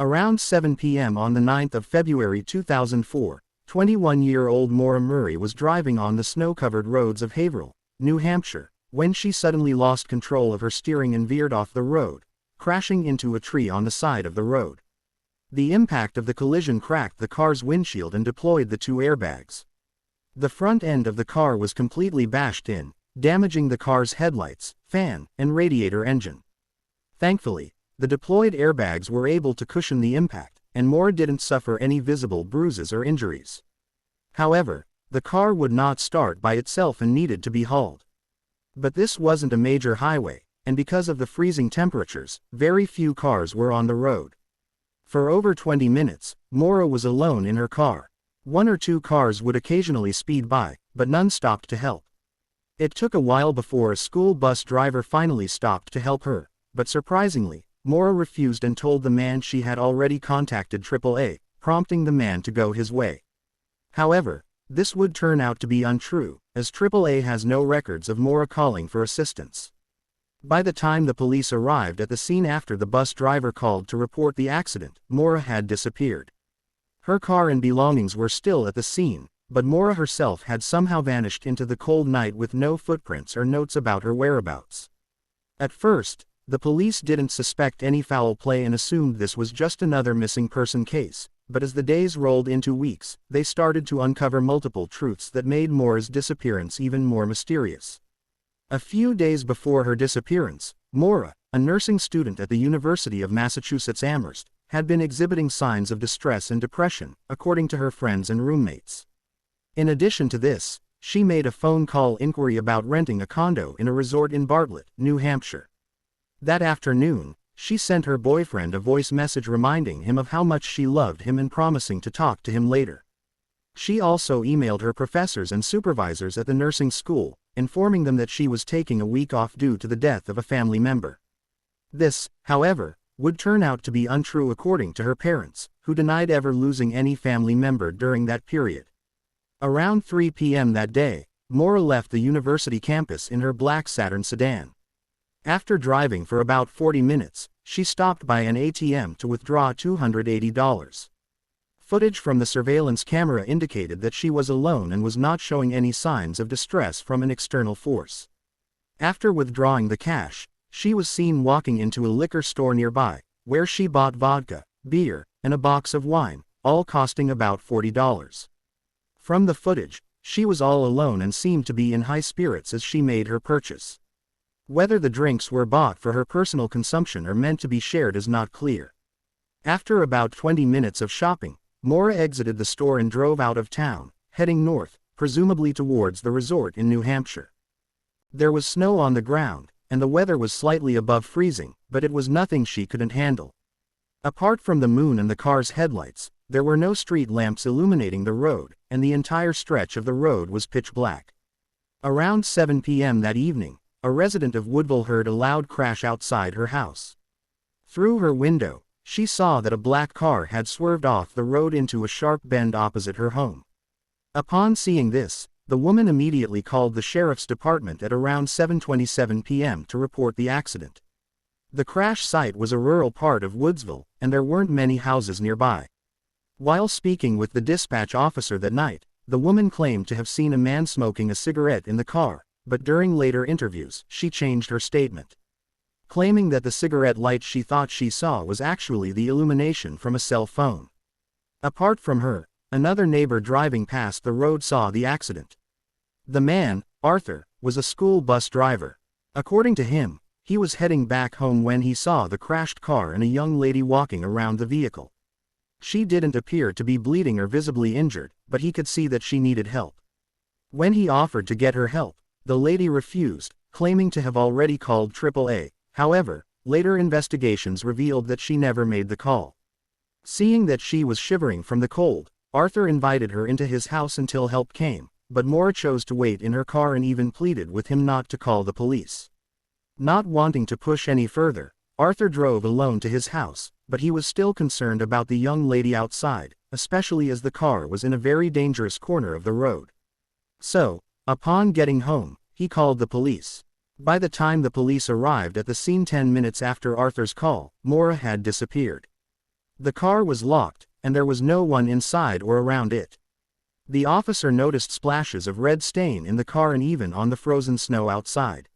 Around 7 p.m. on the 9th of February 2004, 21-year-old Maura Murray was driving on the snow-covered roads of Haverhill, New Hampshire, when she suddenly lost control of her steering and veered off the road, crashing into a tree on the side of the road. The impact of the collision cracked the car's windshield and deployed the two airbags. The front end of the car was completely bashed in, damaging the car's headlights, fan, and radiator engine. Thankfully, the deployed airbags were able to cushion the impact, and Maura didn't suffer any visible bruises or injuries. However, the car would not start by itself and needed to be hauled. But this wasn't a major highway, and because of the freezing temperatures, very few cars were on the road. For over 20 minutes, Maura was alone in her car. One or two cars would occasionally speed by, but none stopped to help. It took a while before a school bus driver finally stopped to help her, but surprisingly, Maura refused and told the man she had already contacted AAA, prompting the man to go his way. However, this would turn out to be untrue, as AAA has no records of Maura calling for assistance. By the time the police arrived at the scene after the bus driver called to report the accident, Maura had disappeared. Her car and belongings were still at the scene, but Maura herself had somehow vanished into the cold night with no footprints or notes about her whereabouts. At first, the police didn't suspect any foul play and assumed this was just another missing person case, but as the days rolled into weeks, they started to uncover multiple truths that made Maura's disappearance even more mysterious. A few days before her disappearance, Maura, a nursing student at the University of Massachusetts Amherst, had been exhibiting signs of distress and depression, according to her friends and roommates. In addition to this, she made a phone call inquiry about renting a condo in a resort in Bartlett, New Hampshire. That afternoon, she sent her boyfriend a voice message reminding him of how much she loved him and promising to talk to him later. She also emailed her professors and supervisors at the nursing school, informing them that she was taking a week off due to the death of a family member. This, however, would turn out to be untrue according to her parents, who denied ever losing any family member during that period. Around 3 p.m. that day, Maura left the university campus in her black Saturn sedan. After driving for about 40 minutes, she stopped by an ATM to withdraw $280. Footage from the surveillance camera indicated that she was alone and was not showing any signs of distress from an external force. After withdrawing the cash, she was seen walking into a liquor store nearby, where she bought vodka, beer, and a box of wine, all costing about $40. From the footage, she was all alone and seemed to be in high spirits as she made her purchase. Whether the drinks were bought for her personal consumption or meant to be shared is not clear. After about 20 minutes of shopping, Maura exited the store and drove out of town, heading north, presumably towards the resort in New Hampshire. There was snow on the ground, and the weather was slightly above freezing, but it was nothing she couldn't handle. Apart from the moon and the car's headlights, there were no street lamps illuminating the road, and the entire stretch of the road was pitch black. Around 7 p.m. that evening, a resident of Woodville heard a loud crash outside her house. Through her window, she saw that a black car had swerved off the road into a sharp bend opposite her home. Upon seeing this, the woman immediately called the sheriff's department at around 7:27 p.m. to report the accident. The crash site was a rural part of Woodsville, and there weren't many houses nearby. While speaking with the dispatch officer that night, the woman claimed to have seen a man smoking a cigarette in the car, but during later interviews, she changed her statement, claiming that the cigarette light she thought she saw was actually the illumination from a cell phone. Apart from her, another neighbor driving past the road saw the accident. The man, Arthur, was a school bus driver. According to him, he was heading back home when he saw the crashed car and a young lady walking around the vehicle. She didn't appear to be bleeding or visibly injured, but he could see that she needed help. When he offered to get her help, the lady refused, claiming to have already called AAA. However, later investigations revealed that she never made the call. Seeing that she was shivering from the cold, Arthur invited her into his house until help came, but Maura chose to wait in her car and even pleaded with him not to call the police. Not wanting to push any further, Arthur drove alone to his house, but he was still concerned about the young lady outside, especially as the car was in a very dangerous corner of the road. So, upon getting home, he called the police. By the time the police arrived at the scene 10 minutes after Arthur's call, Maura had disappeared. The car was locked, and there was no one inside or around it. The officer noticed splashes of red stain in the car and even on the frozen snow outside.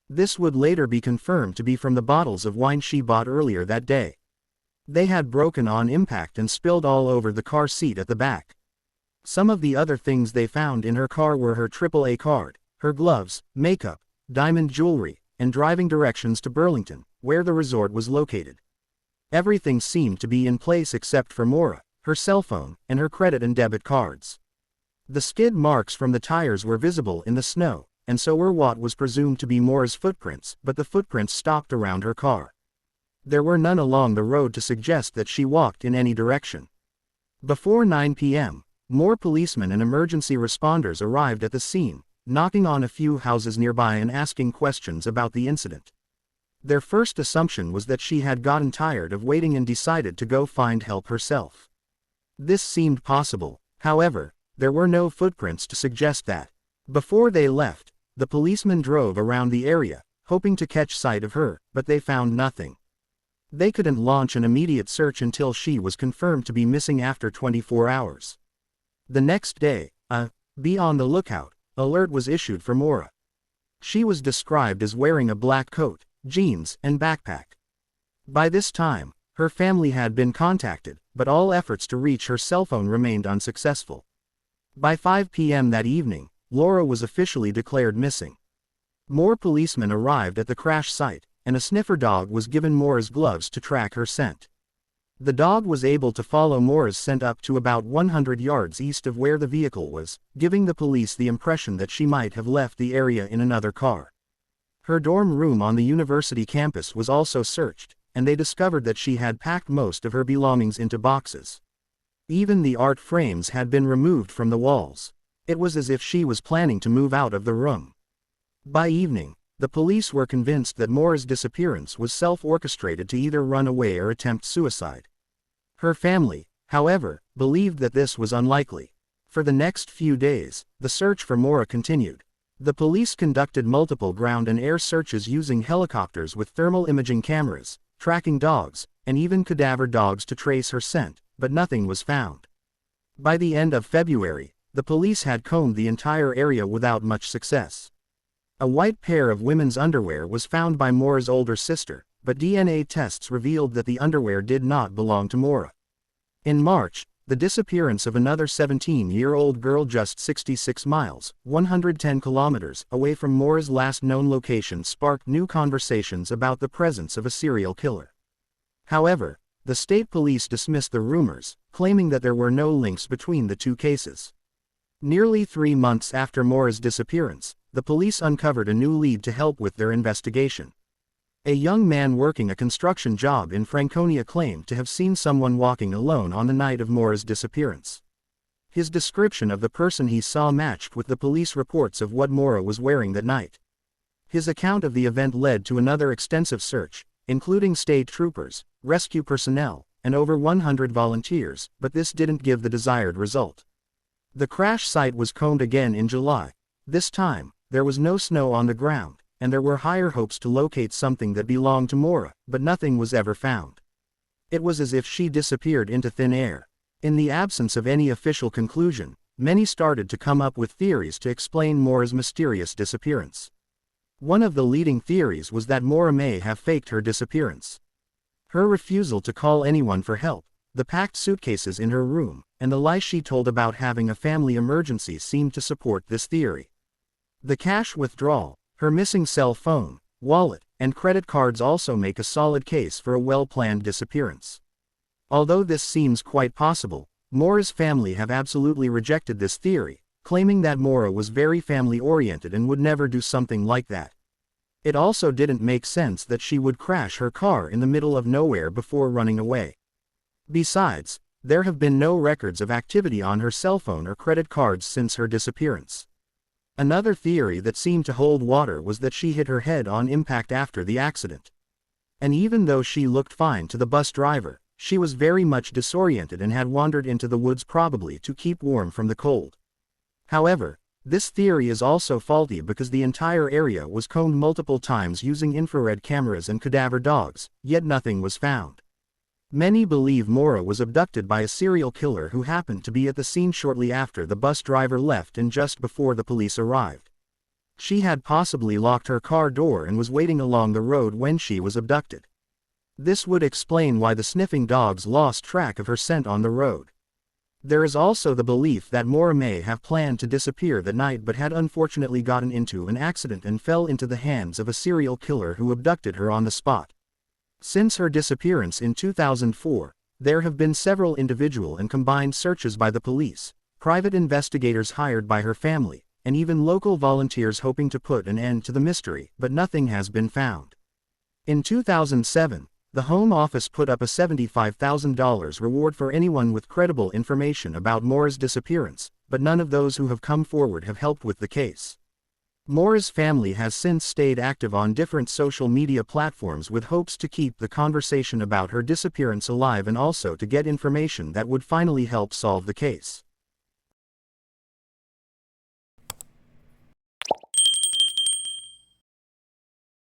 This would later be confirmed to be from the bottles of wine she bought earlier that day. They had broken on impact and spilled all over the car seat at the back. Some of the other things they found in her car were her AAA card, her gloves, makeup, diamond jewelry, and driving directions to Burlington, where the resort was located. Everything seemed to be in place except for Maura, her cell phone, and her credit and debit cards. The skid marks from the tires were visible in the snow, and so were what was presumed to be Maura's footprints, but the footprints stopped around her car. There were none along the road to suggest that she walked in any direction. Before 9 p.m., more policemen and emergency responders arrived at the scene, knocking on a few houses nearby and asking questions about the incident. Their first assumption was that she had gotten tired of waiting and decided to go find help herself. This seemed possible, however, there were no footprints to suggest that. Before they left, the policemen drove around the area, hoping to catch sight of her, but they found nothing. They couldn't launch an immediate search until she was confirmed to be missing after 24 hours. The next day, a "be on the lookout" alert was issued for Maura. She was described as wearing a black coat, jeans, and backpack. By this time, her family had been contacted, but all efforts to reach her cell phone remained unsuccessful. By 5 p.m. that evening, Laura was officially declared missing. More policemen arrived at the crash site, and a sniffer dog was given Maura's gloves to track her scent. The dog was able to follow Maura's scent up to about 100 yards east of where the vehicle was, giving the police the impression that she might have left the area in another car. Her dorm room on the university campus was also searched, and they discovered that she had packed most of her belongings into boxes. Even the art frames had been removed from the walls. It was as if she was planning to move out of the room. By evening, the police were convinced that Maura's disappearance was self-orchestrated to either run away or attempt suicide. Her family, however, believed that this was unlikely. For the next few days, the search for Maura continued. The police conducted multiple ground and air searches using helicopters with thermal imaging cameras, tracking dogs, and even cadaver dogs to trace her scent, but nothing was found. By the end of February, the police had combed the entire area without much success. A white pair of women's underwear was found by Maura's older sister, but DNA tests revealed that the underwear did not belong to Maura. In March, the disappearance of another 17-year-old girl just 66 miles, 110 kilometers, away from Maura's last known location sparked new conversations about the presence of a serial killer. However, the state police dismissed the rumors, claiming that there were no links between the two cases. Nearly 3 months after Maura's disappearance, the police uncovered a new lead to help with their investigation. A young man working a construction job in Franconia claimed to have seen someone walking alone on the night of Maura's disappearance. His description of the person he saw matched with the police reports of what Maura was wearing that night. His account of the event led to another extensive search, including state troopers, rescue personnel, and over 100 volunteers, but this didn't give the desired result. The crash site was combed again in July. This time, there was no snow on the ground, and there were higher hopes to locate something that belonged to Maura, but nothing was ever found. It was as if she disappeared into thin air. In the absence of any official conclusion, many started to come up with theories to explain Maura's mysterious disappearance. One of the leading theories was that Maura may have faked her disappearance. Her refusal to call anyone for help, the packed suitcases in her room, and the lie she told about having a family emergency seemed to support this theory. The cash withdrawal, her missing cell phone, wallet, and credit cards also make a solid case for a well-planned disappearance. Although this seems quite possible, Maura's family have absolutely rejected this theory, claiming that Maura was very family-oriented and would never do something like that. It also didn't make sense that she would crash her car in the middle of nowhere before running away. Besides, there have been no records of activity on her cell phone or credit cards since her disappearance. Another theory that seemed to hold water was that she hit her head on impact after the accident. And even though she looked fine to the bus driver, she was very much disoriented and had wandered into the woods probably to keep warm from the cold. However, this theory is also faulty because the entire area was combed multiple times using infrared cameras and cadaver dogs, yet nothing was found. Many believe Maura was abducted by a serial killer who happened to be at the scene shortly after the bus driver left and just before the police arrived. She had possibly locked her car door and was waiting along the road when she was abducted. This would explain why the sniffing dogs lost track of her scent on the road. There is also the belief that Maura may have planned to disappear that night but had unfortunately gotten into an accident and fell into the hands of a serial killer who abducted her on the spot. Since her disappearance in 2004, there have been several individual and combined searches by the police, private investigators hired by her family, and even local volunteers hoping to put an end to the mystery, but nothing has been found. In 2007, the Home Office put up a $75,000 reward for anyone with credible information about Maura's disappearance, but none of those who have come forward have helped with the case. Maura's family has since stayed active on different social media platforms with hopes to keep the conversation about her disappearance alive and also to get information that would finally help solve the case.